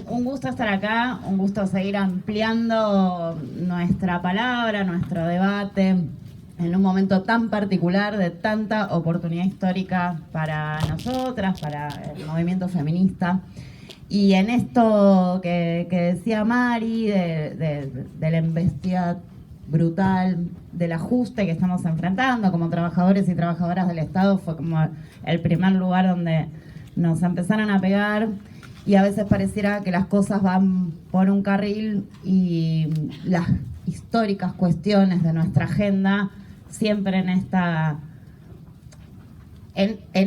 un gusto estar acá, un gusto seguir ampliando nuestra palabra, nuestro debate, en un momento tan particular de tanta oportunidad histórica para nosotras, para el movimiento feminista. Y en esto que decía Mari, de la embestida brutal, del ajuste que estamos enfrentando como trabajadores y trabajadoras del Estado, fue como el primer lugar donde nos empezaron a pegar. Y a veces pareciera que las cosas van por un carril y las históricas cuestiones de nuestra agenda siempre en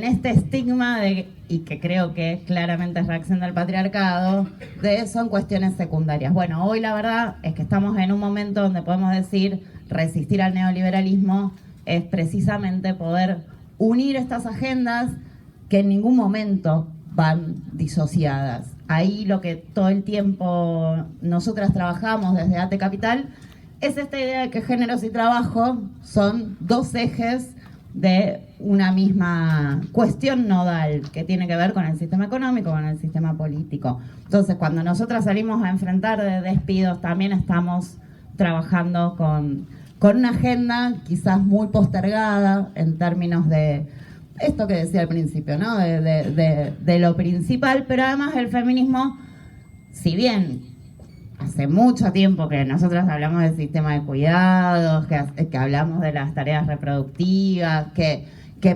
este estigma de, y que creo que claramente es reacción del patriarcado, de son cuestiones secundarias. Bueno, hoy la verdad es que estamos en un momento donde podemos decir resistir al neoliberalismo es precisamente poder unir estas agendas que en ningún momento van disociadas. Ahí lo que todo el tiempo nosotras trabajamos desde ATE Capital es esta idea de que géneros y trabajo son dos ejes de una misma cuestión nodal que tiene que ver con el sistema económico, con el sistema político. Entonces, cuando nosotras salimos a enfrentar despidos, también estamos trabajando con una agenda quizás muy postergada en términos de esto que decía al principio, ¿no? De lo principal, pero además el feminismo, si bien hace mucho tiempo que nosotros hablamos del sistema de cuidados, que hablamos de las tareas reproductivas, que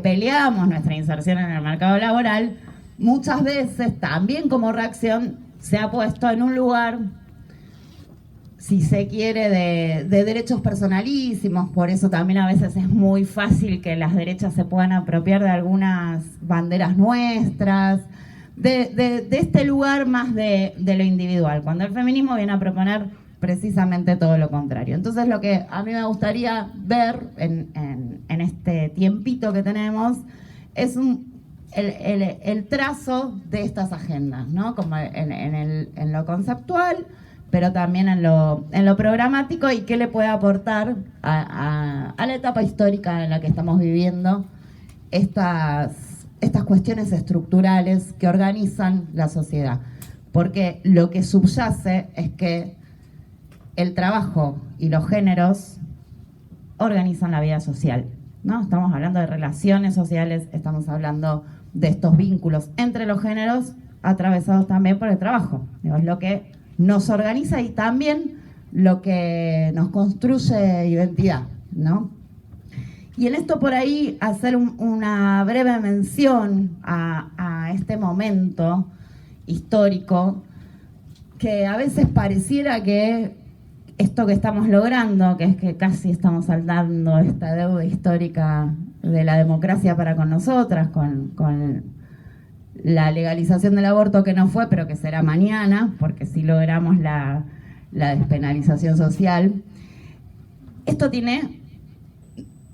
peleamos nuestra inserción en el mercado laboral, muchas veces también como reacción se ha puesto en un lugar, si se quiere, de derechos personalísimos. Por eso también a veces es muy fácil que las derechas se puedan apropiar de algunas banderas nuestras, de este lugar más de lo individual, cuando el feminismo viene a proponer precisamente todo lo contrario. Entonces lo que a mí me gustaría ver en este tiempito que tenemos es el trazo de estas agendas, ¿no? Como en lo conceptual, pero también en lo programático, y qué le puede aportar a la etapa histórica en la que estamos viviendo estas cuestiones estructurales que organizan la sociedad. Porque lo que subyace es que el trabajo y los géneros organizan la vida social, ¿no? Estamos hablando de relaciones sociales, estamos hablando de estos vínculos entre los géneros atravesados también por el trabajo. Es lo que nos organiza y también lo que nos construye identidad, ¿no? Y en esto por ahí hacer una breve mención a este momento histórico, que a veces pareciera que esto que estamos logrando, que es que casi estamos saldando esta deuda histórica de la democracia para con nosotras, con la legalización del aborto, que no fue, pero que será mañana, porque si logramos la despenalización social. Esto tiene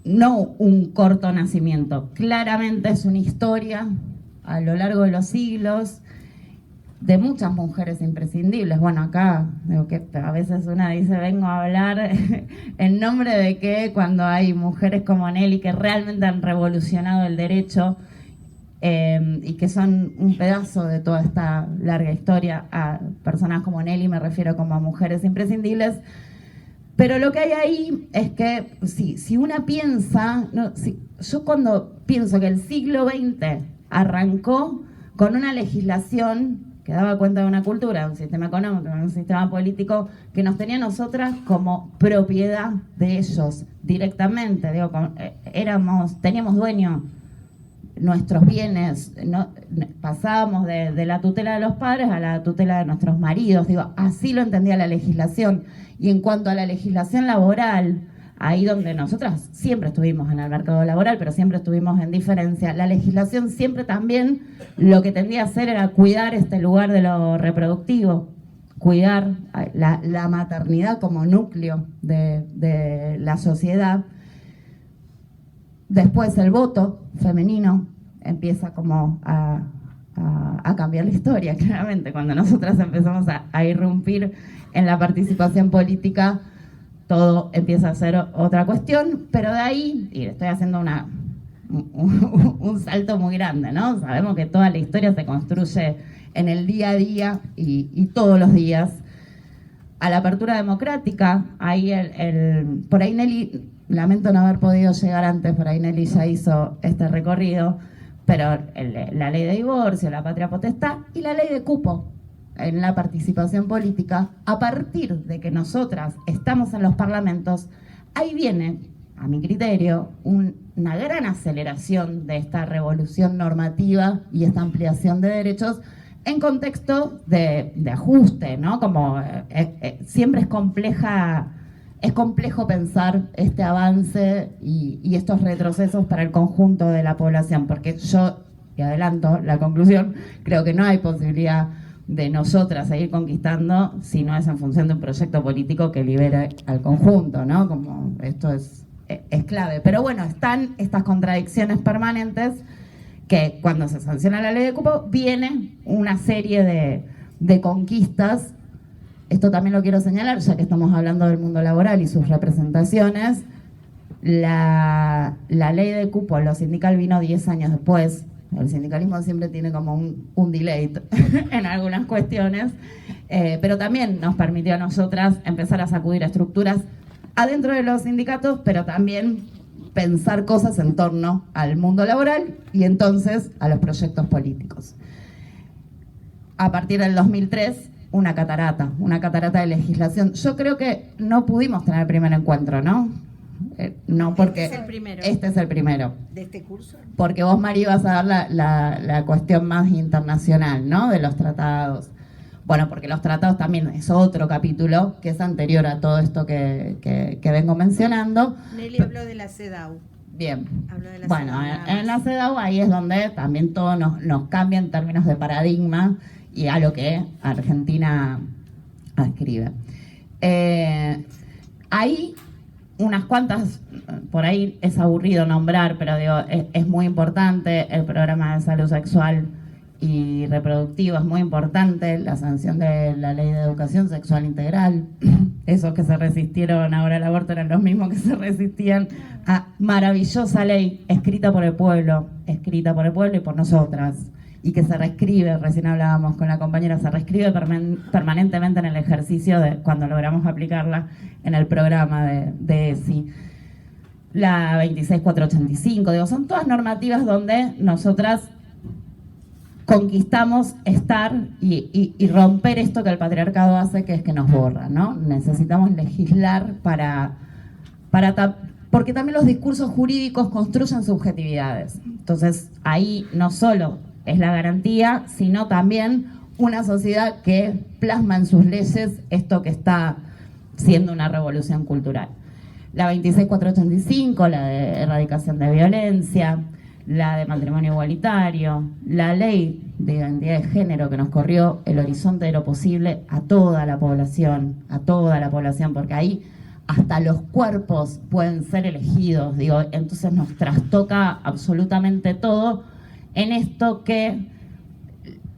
no un corto nacimiento, claramente es una historia a lo largo de los siglos de muchas mujeres imprescindibles. Bueno, acá digo que a veces una dice, vengo a hablar en nombre de que cuando hay mujeres como Nelly que realmente han revolucionado el derecho, y que son un pedazo de toda esta larga historia, a personas como Nelly me refiero como a mujeres imprescindibles. Pero lo que hay ahí es que si una piensa, yo cuando pienso que el siglo XX arrancó con una legislación que daba cuenta de una cultura, de un sistema económico, de un sistema político que nos tenía a nosotras como propiedad de ellos directamente, digo, teníamos dueño nuestros bienes, ¿no? Pasábamos de la tutela de los padres a la tutela de nuestros maridos, digo, así lo entendía la legislación. Y en cuanto a la legislación laboral, ahí donde nosotras siempre estuvimos en el mercado laboral, pero siempre estuvimos en diferencia, la legislación siempre también lo que tendía a hacer era cuidar este lugar de lo reproductivo, cuidar la maternidad como núcleo de la sociedad. Después el voto femenino empieza como a cambiar la historia, claramente. Cuando nosotras empezamos a irrumpir en la participación política, todo empieza a ser otra cuestión, pero de ahí, y estoy haciendo un salto muy grande, ¿no? Sabemos que toda la historia se construye en el día a día y todos los días. A la apertura democrática, ahí por ahí Nelly, lamento no haber podido llegar antes, por ahí Nelly ya hizo este recorrido, pero la ley de divorcio, la patria potestad y la ley de cupo en la participación política, a partir de que nosotras estamos en los parlamentos, ahí viene, a mi criterio, una gran aceleración de esta revolución normativa y esta ampliación de derechos en contexto de ajuste, ¿no? Como siempre es complejo pensar este avance y estos retrocesos para el conjunto de la población, porque yo, y adelanto la conclusión, creo que no hay posibilidad de nosotras seguir conquistando si no es en función de un proyecto político que libere al conjunto, ¿no? Como esto es clave. Pero bueno, están estas contradicciones permanentes que cuando se sanciona la ley de cupo viene una serie de conquistas. Esto también lo quiero señalar, ya que estamos hablando del mundo laboral y sus representaciones. La ley de cupo, lo sindical vino 10 años después. El sindicalismo siempre tiene como un delay en algunas cuestiones, pero también nos permitió a nosotras empezar a sacudir estructuras adentro de los sindicatos, pero también pensar cosas en torno al mundo laboral y entonces a los proyectos políticos. A partir del 2003, una catarata de legislación. Yo creo que no pudimos tener el primer encuentro, ¿no? No, porque este es el primero. ¿De este curso? Porque vos, Mari, vas a dar la cuestión más internacional, ¿no? De los tratados. Bueno, porque los tratados también es otro capítulo que es anterior a todo esto que vengo mencionando. Nelly habló de la CEDAW. Bien. Habló de la bueno, CEDAW, en la CEDAW ahí es donde también todo nos cambia en términos de paradigma y a lo que Argentina adscribe. Ahí unas cuantas, por ahí es aburrido nombrar, pero digo, es muy importante el programa de salud sexual y reproductiva, es muy importante la sanción de la ley de educación sexual integral. Esos que se resistieron ahora al aborto eran los mismos que se resistían a maravillosa ley escrita por el pueblo y por nosotras, y que se reescribe, recién hablábamos con la compañera, se reescribe permanentemente en el ejercicio de cuando logramos aplicarla en el programa de ESI. La 26485, digo, son todas normativas donde nosotras conquistamos estar y romper esto que el patriarcado hace, que es que nos borra, ¿no? Necesitamos legislar porque también los discursos jurídicos construyen subjetividades. Entonces, ahí no solo es la garantía, sino también una sociedad que plasma en sus leyes esto que está siendo una revolución cultural. La 26485, la de erradicación de violencia, la de matrimonio igualitario, la ley de identidad de género que nos corrió el horizonte de lo posible a toda la población, porque ahí hasta los cuerpos pueden ser elegidos, digo, entonces nos trastoca absolutamente todo en esto que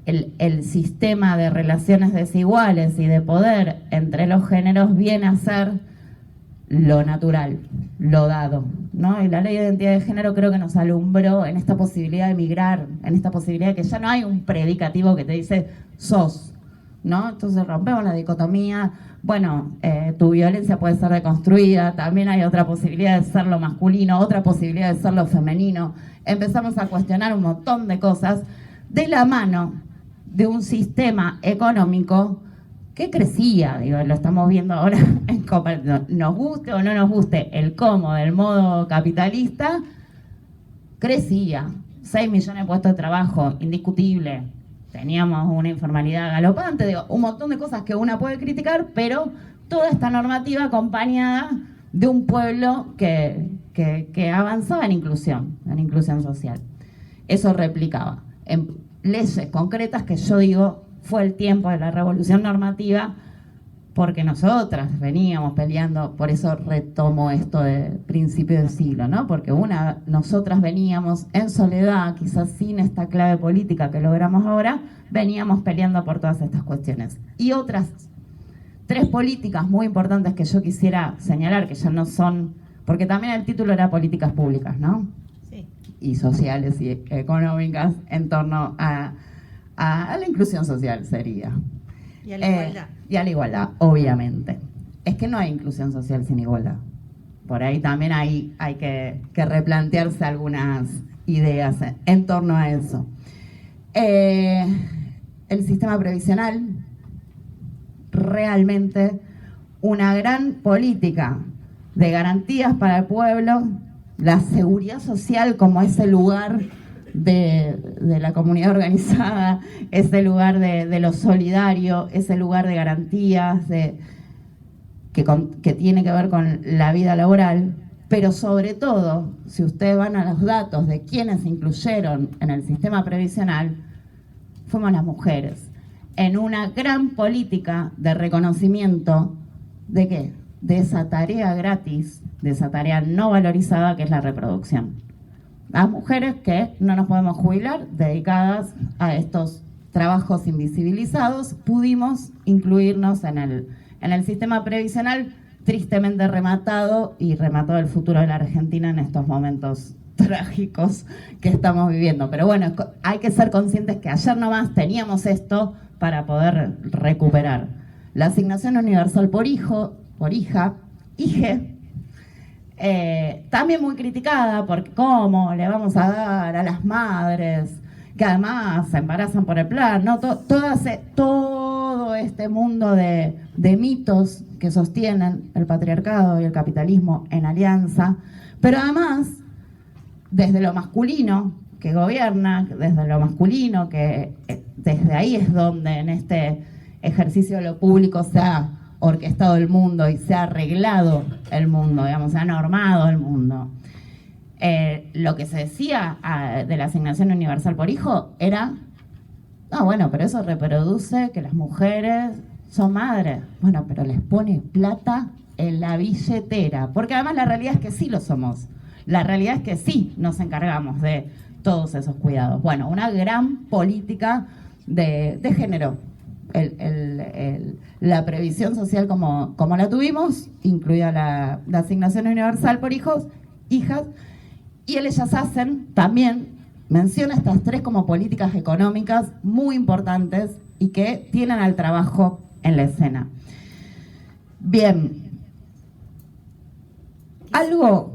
el sistema de relaciones desiguales y de poder entre los géneros viene a ser lo natural, lo dado, ¿no? Y la ley de identidad de género creo que nos alumbró en esta posibilidad de migrar, en esta posibilidad de que ya no hay un predicativo que te dice sos, ¿no? Entonces rompemos la dicotomía, bueno, tu violencia puede ser deconstruida, también hay otra posibilidad de ser lo masculino, otra posibilidad de ser lo femenino. Empezamos a cuestionar un montón de cosas de la mano de un sistema económico que crecía, digo, lo estamos viendo ahora, nos guste o no nos guste el cómo del modo capitalista, crecía, 6 millones de puestos de trabajo, indiscutible, teníamos una informalidad galopante, digo, un montón de cosas que una puede criticar, pero toda esta normativa acompañada de un pueblo que avanzaba en inclusión social. Eso replicaba en leyes concretas que yo digo, fue el tiempo de la revolución normativa, porque nosotras veníamos peleando, por eso retomo esto de principio del siglo, ¿no? Porque nosotras veníamos en soledad, quizás sin esta clave política que logramos ahora, veníamos peleando por todas estas cuestiones. Y otras 3 políticas muy importantes que yo quisiera señalar, que ya no son, porque también el título era políticas públicas, ¿no? Sí. Y sociales y económicas en torno a a la inclusión social sería. Y a la igualdad. Y a la igualdad, obviamente. Es que no hay inclusión social sin igualdad. Por ahí también hay que replantearse algunas ideas en torno a eso. El sistema previsional, realmente una gran política de garantías para el pueblo, la seguridad social como ese lugar de la comunidad organizada, ese lugar de lo solidario, ese lugar de garantías que tiene que ver con la vida laboral, pero sobre todo, si ustedes van a los datos de quienes se incluyeron en el sistema previsional, fuimos las mujeres, en una gran política de reconocimiento ¿de qué? De esa tarea gratis, de esa tarea no valorizada que es la reproducción. Las mujeres que no nos podemos jubilar dedicadas a estos trabajos invisibilizados, pudimos incluirnos en el sistema previsional tristemente rematado y remató el futuro de la Argentina en estos momentos trágicos que estamos viviendo. Pero bueno, hay que ser conscientes que ayer nomás teníamos esto para poder recuperar. La asignación universal por hijo, por hija, IGE, también muy criticada porque cómo le vamos a dar a las madres que además se embarazan por el plan, ¿no? Todo este mundo de mitos que sostienen el patriarcado y el capitalismo en alianza, pero además desde lo masculino que gobierna, desde lo masculino que desde ahí es donde en este ejercicio de lo público se ha orquestado el mundo y se ha arreglado el mundo, digamos, se ha normado el mundo. Lo que se decía de la asignación universal por hijo era, no, bueno, pero eso reproduce que las mujeres son madres. Bueno, pero les pone plata en la billetera, porque además la realidad es que sí lo somos. La realidad es que sí nos encargamos de todos esos cuidados. Bueno, una gran política de género. La previsión social como la tuvimos, incluida la asignación universal por hijos, hijas, y ellas hacen también, menciona estas tres como políticas económicas muy importantes y que tienen al trabajo en la escena. Bien, algo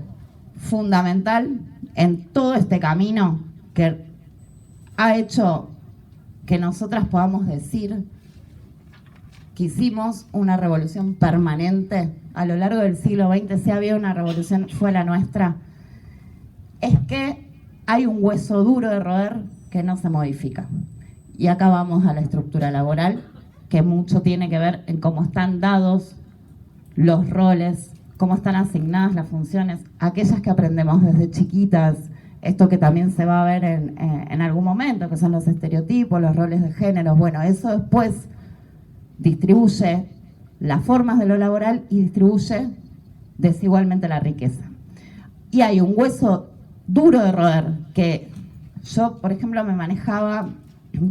fundamental en todo este camino que ha hecho que nosotras podamos decir que hicimos una revolución permanente a lo largo del siglo XX, si había una revolución, fue la nuestra, es que hay un hueso duro de roer que no se modifica. Y acá vamos a la estructura laboral, que mucho tiene que ver en cómo están dados los roles, cómo están asignadas las funciones, aquellas que aprendemos desde chiquitas, esto que también se va a ver en algún momento, que son los estereotipos, los roles de género. Bueno, eso después distribuye las formas de lo laboral y distribuye desigualmente la riqueza. Y hay un hueso duro de roer que yo, por ejemplo, me manejaba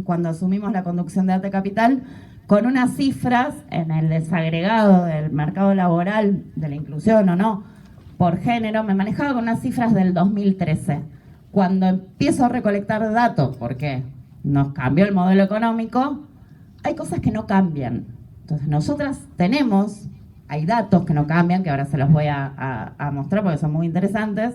cuando asumimos la conducción de Arte Capital con unas cifras en el desagregado del mercado laboral, de la inclusión o no, por género, me manejaba con unas cifras del 2013. Cuando empiezo a recolectar datos, porque nos cambió el modelo económico, hay cosas que no cambian. Entonces, nosotras hay datos que no cambian, que ahora se los voy a mostrar porque son muy interesantes.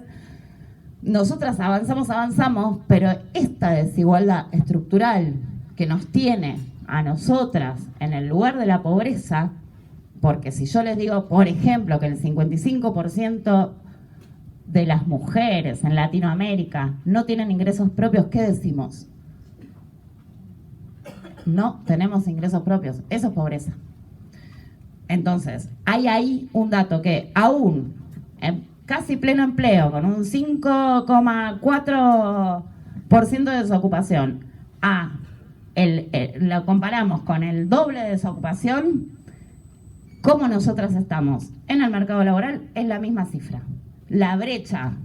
Nosotras avanzamos, pero esta desigualdad estructural que nos tiene a nosotras en el lugar de la pobreza, porque si yo les digo, por ejemplo, que el 55% de las mujeres en Latinoamérica no tienen ingresos propios, ¿qué decimos? No tenemos ingresos propios, eso es pobreza. Entonces, hay ahí un dato que aún en casi pleno empleo, con un 5,4% de desocupación, lo comparamos con el doble de desocupación, ¿cómo nosotras estamos? En el mercado laboral es la misma cifra. La brecha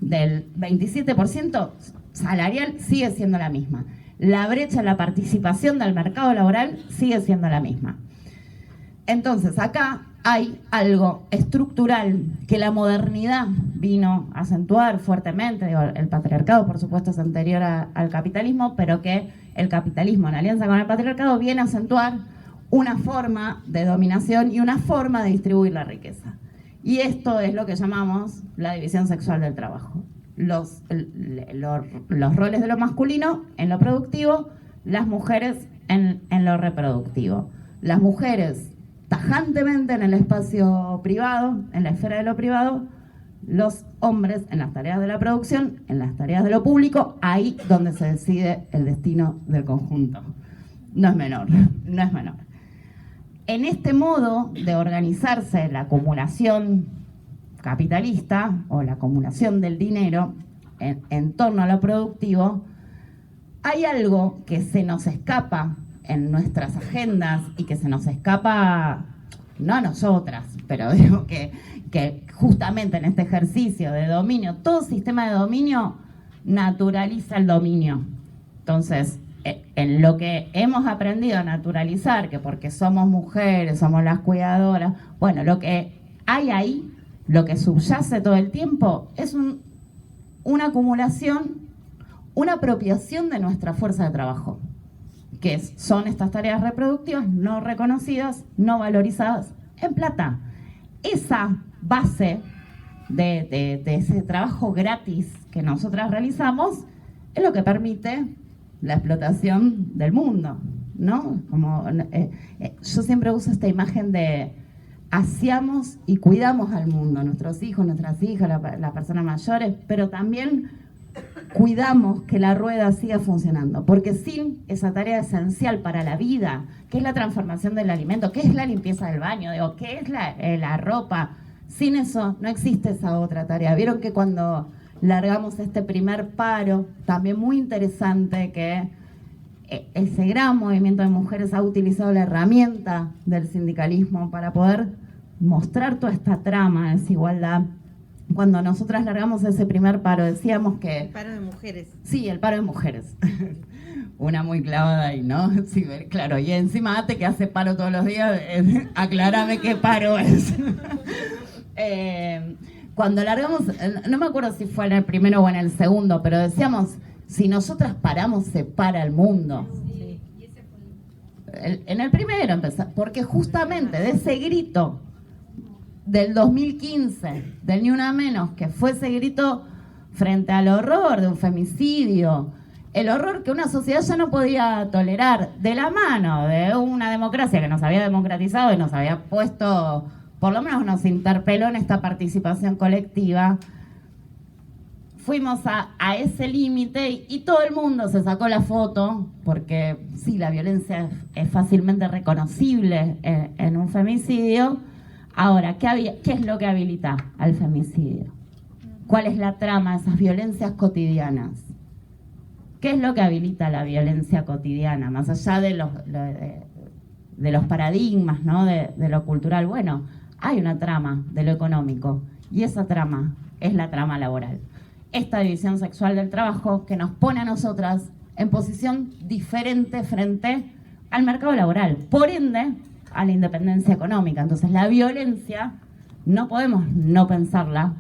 del 27% salarial sigue siendo la misma. La brecha en la participación del mercado laboral sigue siendo la misma. Entonces, acá hay algo estructural que la modernidad vino a acentuar fuertemente. El patriarcado, por supuesto, es anterior al capitalismo, pero que el capitalismo en alianza con el patriarcado viene a acentuar una forma de dominación y una forma de distribuir la riqueza. Y esto es lo que llamamos la división sexual del trabajo. Los roles de lo masculino en lo productivo, las mujeres en lo reproductivo. Las mujeres tajantemente en el espacio privado, en la esfera de lo privado, los hombres en las tareas de la producción, en las tareas de lo público, ahí donde se decide el destino del conjunto. No es menor, no es menor. En este modo de organizarse la acumulación capitalista o la acumulación del dinero en torno a lo productivo, hay algo que se nos escapa en nuestras agendas y que se nos escapa, no a nosotras, pero digo que justamente en este ejercicio de dominio, todo sistema de dominio naturaliza el dominio. Entonces, en lo que hemos aprendido a naturalizar, que porque somos mujeres, somos las cuidadoras, bueno, lo que hay ahí, lo que subyace todo el tiempo, es una acumulación, una apropiación de nuestra fuerza de trabajo, que son estas tareas reproductivas no reconocidas, no valorizadas en plata. Esa base de ese trabajo gratis que nosotras realizamos es lo que permite la explotación del mundo, ¿no? Yo siempre uso esta imagen de aseamos y cuidamos al mundo, nuestros hijos, nuestras hijas, las personas mayores, pero también cuidamos que la rueda siga funcionando, porque sin esa tarea esencial para la vida, que es la transformación del alimento, que es la limpieza del baño, que es la ropa, sin eso no existe esa otra tarea. Vieron que cuando largamos este primer paro, también muy interesante que ese gran movimiento de mujeres ha utilizado la herramienta del sindicalismo para poder mostrar toda esta trama de desigualdad. Cuando nosotras largamos ese primer paro, decíamos que... El paro de mujeres. Sí, el paro de mujeres. Una muy clavada ahí, ¿no? Sí, claro, y encima Ate que hace paro todos los días, aclárame qué paro es. Cuando largamos, no me acuerdo si fue en el primero o en el segundo, pero decíamos, si nosotras paramos, se para el mundo. Sí. En el primero empezó, porque justamente de ese grito del 2015, del Ni Una Menos, que fue ese grito frente al horror de un femicidio, el horror que una sociedad ya no podía tolerar, de la mano de una democracia que nos había democratizado y nos había puesto, por lo menos nos interpeló en esta participación colectiva, fuimos a ese límite y todo el mundo se sacó la foto, porque sí, la violencia es fácilmente reconocible en un femicidio. Ahora, ¿qué es lo que habilita al femicidio? ¿Cuál es la trama de esas violencias cotidianas? ¿Qué es lo que habilita la violencia cotidiana? Más allá de los paradigmas, ¿no? de lo cultural. Bueno, hay una trama de lo económico y esa trama es la trama laboral. Esta división sexual del trabajo que nos pone a nosotras en posición diferente frente al mercado laboral. Por ende, a la independencia económica. Entonces, la violencia no podemos no pensarla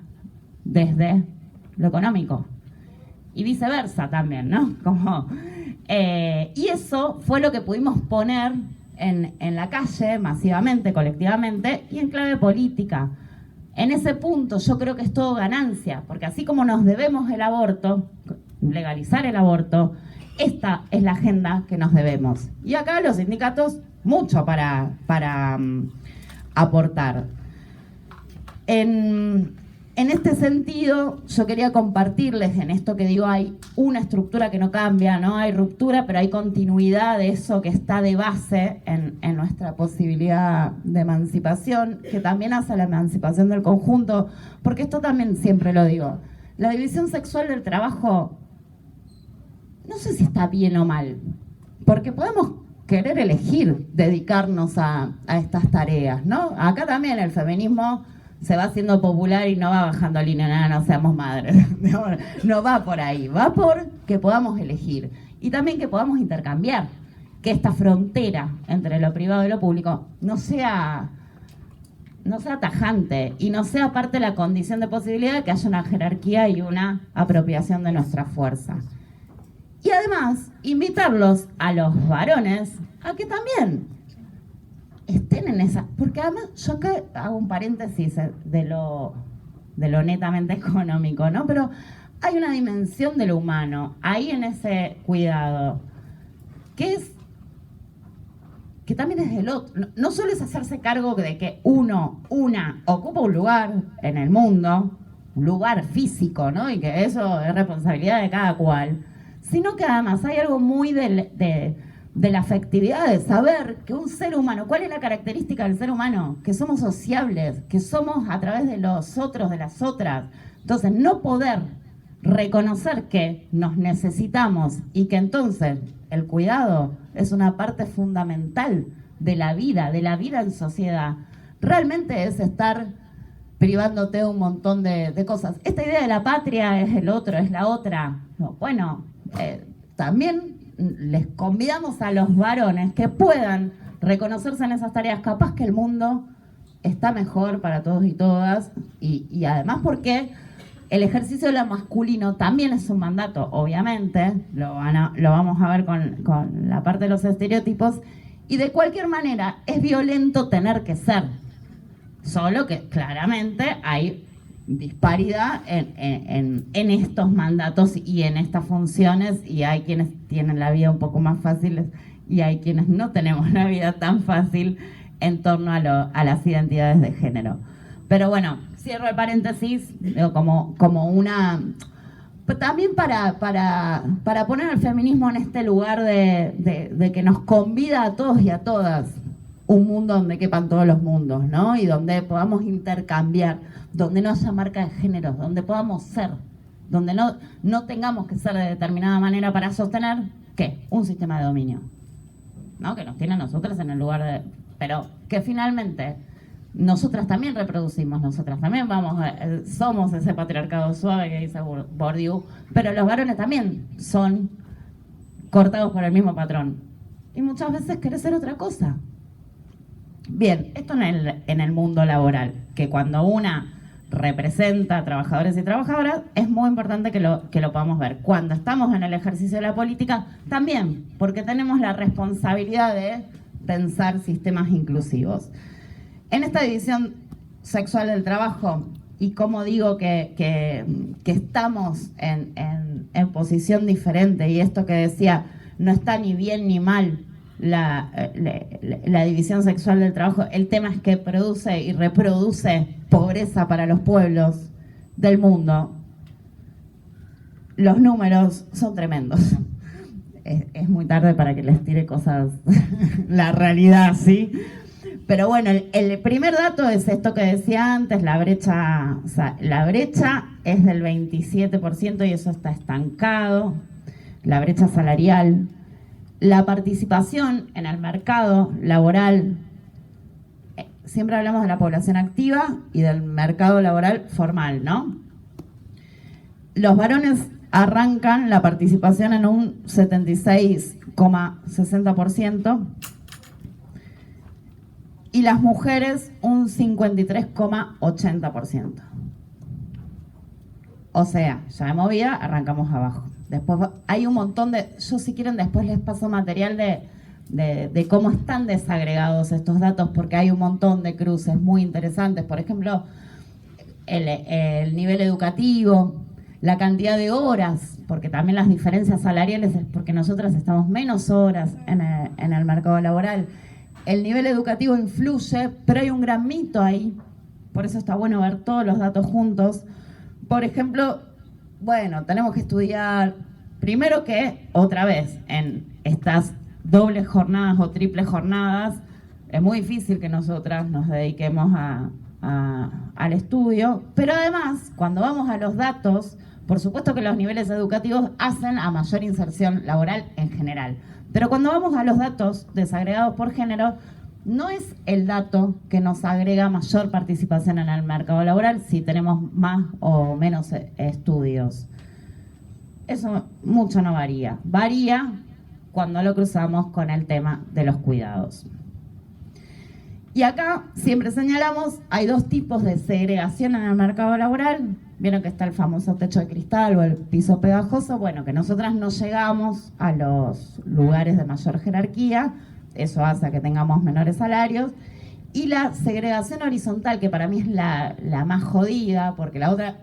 desde lo económico. Y viceversa también, ¿no? Y eso fue lo que pudimos poner en la calle masivamente, colectivamente, y en clave política. En ese punto yo creo que es todo ganancia, porque así como nos debemos el aborto, legalizar el aborto, esta es la agenda que nos debemos. Y acá los sindicatos, mucho para aportar. En este sentido, yo quería compartirles en esto que digo, hay una estructura que no cambia, no hay ruptura, pero hay continuidad de eso que está de base en nuestra posibilidad de emancipación, que también hace la emancipación del conjunto, porque esto también siempre lo digo. La división sexual del trabajo, no sé si está bien o mal, porque podemos querer elegir dedicarnos a estas tareas, ¿no? Acá también el feminismo se va haciendo popular y no va bajando línea, nada, no seamos madres. No va por ahí, va por que podamos elegir. Y también que podamos intercambiar, que esta frontera entre lo privado y lo público no sea tajante y no sea parte de la condición de posibilidad de que haya una jerarquía y una apropiación de nuestra fuerza. Y además, invitarlos a los varones a que también estén en esa... Porque además, yo acá hago un paréntesis de lo netamente económico, ¿no? Pero hay una dimensión de lo humano, ahí en ese cuidado, que también es del otro. No solo es hacerse cargo de que una ocupa un lugar en el mundo, un lugar físico, ¿no? Y que eso es responsabilidad de cada cual, sino que además hay algo muy de la afectividad, de saber que un ser humano, ¿cuál es la característica del ser humano? Que somos sociables, que somos a través de los otros, de las otras. Entonces, no poder reconocer que nos necesitamos y que entonces el cuidado es una parte fundamental de la vida en sociedad, realmente es estar privándote de un montón de cosas. Esta idea de la patria es el otro, es la otra. No, bueno, también les convidamos a los varones que puedan reconocerse en esas tareas. Capaz que el mundo está mejor para todos y todas, y además porque el ejercicio de lo masculino también es un mandato, obviamente, lo vamos a ver con la parte de los estereotipos, y de cualquier manera es violento tener que ser, solo que claramente hay disparidad en estos mandatos y en estas funciones, y hay quienes tienen la vida un poco más fácil y hay quienes no tenemos la vida tan fácil en torno a las identidades de género. Pero bueno, cierro el paréntesis como una... También para poner al feminismo en este lugar de que nos convida a todos y a todas un mundo donde quepan todos los mundos, ¿no? Y donde podamos intercambiar, donde no haya marca de género, donde podamos ser, donde no tengamos que ser de determinada manera para sostener, ¿qué? Un sistema de dominio, ¿no? Que nos tiene a nosotras en el lugar de... Pero que finalmente nosotras también reproducimos, nosotras también somos ese patriarcado suave que dice Bourdieu, pero los varones también son cortados por el mismo patrón. Y muchas veces querés ser otra cosa. Bien, esto en el mundo laboral, que cuando una representa a trabajadores y trabajadoras, es muy importante que lo podamos ver. Cuando estamos en el ejercicio de la política, también, porque tenemos la responsabilidad de pensar sistemas inclusivos. En esta división sexual del trabajo, y como digo que estamos en posición diferente, y esto que decía, no está ni bien ni mal la división sexual del trabajo, el tema es que produce y reproduce pobreza para los pueblos del mundo. Los números son tremendos. Es muy tarde para que les tire cosas, la realidad, ¿sí? Pero bueno, el primer dato es esto que decía antes, la brecha es del 27% y eso está estancado, la brecha salarial. La participación en el mercado laboral, siempre hablamos de la población activa y del mercado laboral formal, ¿no? Los varones arrancan la participación en un 76,60% y las mujeres un 53,80%. O sea, ya de movida arrancamos abajo. Después hay un montón yo si quieren después les paso material de cómo están desagregados estos datos, porque hay un montón de cruces muy interesantes. Por ejemplo, el nivel educativo, la cantidad de horas, porque también las diferencias salariales es porque nosotras estamos menos horas en el mercado laboral. El nivel educativo influye, pero hay un gran mito ahí, por eso está bueno ver todos los datos juntos. Por ejemplo, bueno, tenemos que estudiar, primero que, otra vez, en estas dobles jornadas o triples jornadas, es muy difícil que nosotras nos dediquemos al estudio, pero además, cuando vamos a los datos, por supuesto que los niveles educativos hacen a mayor inserción laboral en general, pero cuando vamos a los datos desagregados por género, no es el dato que nos agrega mayor participación en el mercado laboral si tenemos más o menos estudios. Eso mucho no varía. Varía cuando lo cruzamos con el tema de los cuidados. Y acá siempre señalamos, hay dos tipos de segregación en el mercado laboral. Vieron que está el famoso techo de cristal o el piso pegajoso. Bueno, que nosotras no llegamos a los lugares de mayor jerarquía, eso hace que tengamos menores salarios. Y la segregación horizontal, que para mí es la más jodida, porque la otra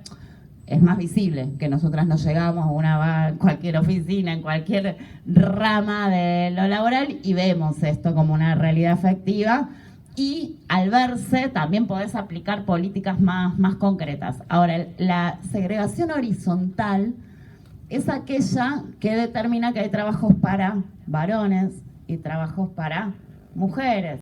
es más visible, que nosotras no llegamos, una va en cualquier oficina, en cualquier rama de lo laboral y vemos esto como una realidad efectiva. Y al verse también podés aplicar políticas más concretas. Ahora, la segregación horizontal es aquella que determina que hay trabajos para varones y trabajos para mujeres.